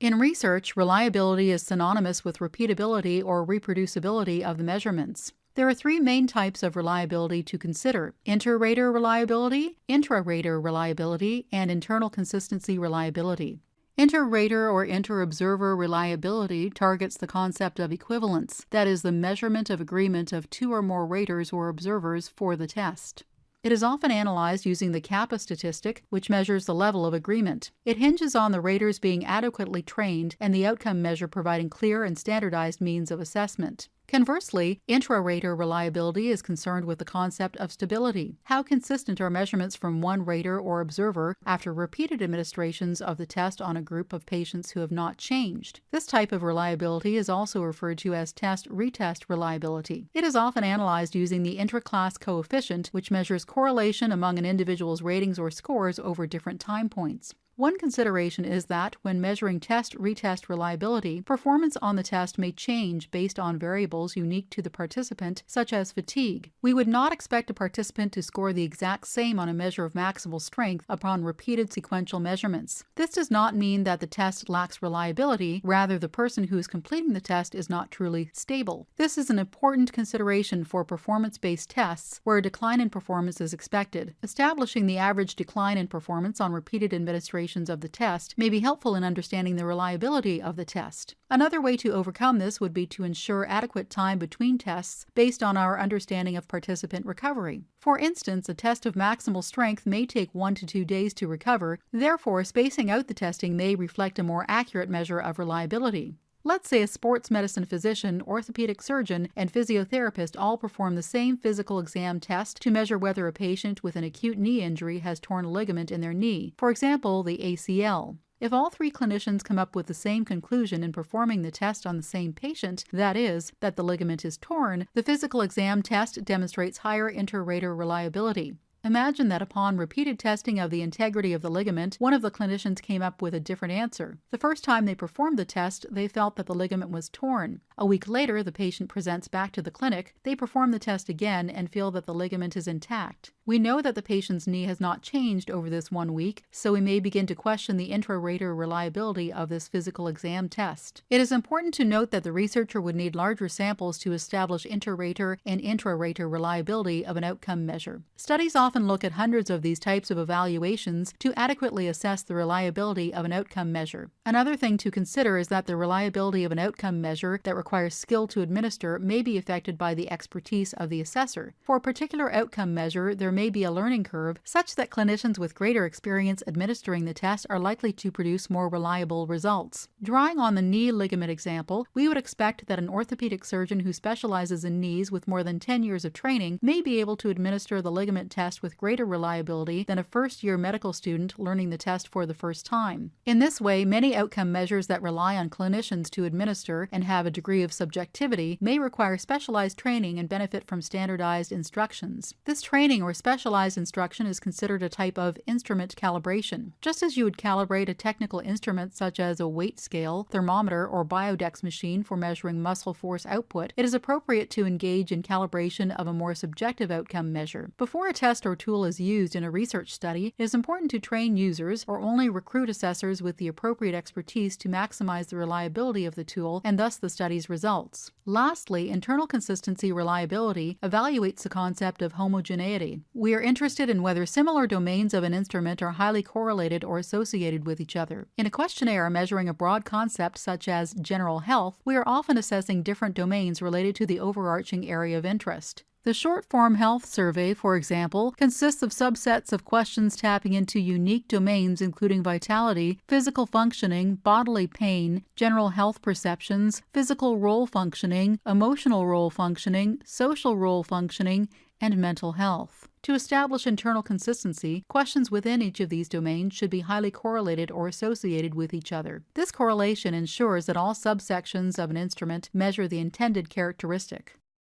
In research, reliability is synonymous with repeatability or reproducibility of the measurements. There are three main types of reliability to consider: inter-rater reliability, intra-rater reliability, and internal consistency reliability. Inter-rater or inter-observer reliability targets the concept of equivalence, that is, the measurement of agreement of two or more raters or observers for the test. It is often analyzed using the kappa statistic, which measures the level of agreement. It hinges on the raters being adequately trained and the outcome measure providing clear and standardized means of assessment. Conversely, intra-rater reliability is concerned with the concept of stability. How consistent are measurements from one rater or observer after repeated administrations of the test on a group of patients who have not changed? This type of reliability is also referred to as test-retest reliability. It is often analyzed using the intra-class coefficient, which measures correlation among an individual's ratings or scores over different time points. One consideration is that, when measuring test-retest reliability, performance on the test may change based on variables unique to the participant, such as fatigue. We would not expect a participant to score the exact same on a measure of maximal strength upon repeated sequential measurements. This does not mean that the test lacks reliability, rather the person who is completing the test is not truly stable. This is an important consideration for performance-based tests, where a decline in performance is expected. Establishing the average decline in performance on repeated administration of the test may be helpful in understanding the reliability of the test. Another way to overcome this would be to ensure adequate time between tests based on our understanding of participant recovery. For instance, a test of maximal strength may take 1 to 2 days to recover, therefore spacing out the testing may reflect a more accurate measure of reliability. Let's say a sports medicine physician, orthopedic surgeon, and physiotherapist all perform the same physical exam test to measure whether a patient with an acute knee injury has torn a ligament in their knee, for example, the ACL. If all three clinicians come up with the same conclusion in performing the test on the same patient, that is, that the ligament is torn, the physical exam test demonstrates higher inter-rater reliability. Imagine that upon repeated testing of the integrity of the ligament, one of the clinicians came up with a different answer. The first time they performed the test, they felt that the ligament was torn. A week later, the patient presents back to the clinic, they perform the test again and feel that the ligament is intact. We know that the patient's knee has not changed over this 1 week, so we may begin to question the intra-rater reliability of this physical exam test. It is important to note that the researcher would need larger samples to establish inter-rater and intra-rater reliability of an outcome measure. Studies often look at hundreds of these types of evaluations to adequately assess the reliability of an outcome measure. Another thing to consider is that the reliability of an outcome measure that requires skill to administer may be affected by the expertise of the assessor. For a particular outcome measure, there may be a learning curve such that clinicians with greater experience administering the test are likely to produce more reliable results. Drawing on the knee ligament example, we would expect that an orthopedic surgeon who specializes in knees with more than 10 years of training may be able to administer the ligament test with greater reliability than a first-year medical student learning the test for the first time. In this way, many outcome measures that rely on clinicians to administer and have a degree of subjectivity may require specialized training and benefit from standardized instructions. This training or specialized instruction is considered a type of instrument calibration. Just as you would calibrate a technical instrument such as a weight scale, thermometer, or biodex machine for measuring muscle force output, it is appropriate to engage in calibration of a more subjective outcome measure. Before a test or tool is used in a research study, it is important to train users or only recruit assessors with the appropriate expertise to maximize the reliability of the tool and thus the study's results. Lastly, internal consistency reliability evaluates the concept of homogeneity. We are interested in whether similar domains of an instrument are highly correlated or associated with each other. In a questionnaire measuring a broad concept such as general health, we are often assessing different domains related to the overarching area of interest. The short-form health survey, for example, consists of subsets of questions tapping into unique domains including vitality, physical functioning, bodily pain, general health perceptions, physical role functioning, emotional role functioning, social role functioning, and mental health. To establish internal consistency, questions within each of these domains should be highly correlated or associated with each other. This correlation ensures that all subsections of an instrument measure the intended characteristic.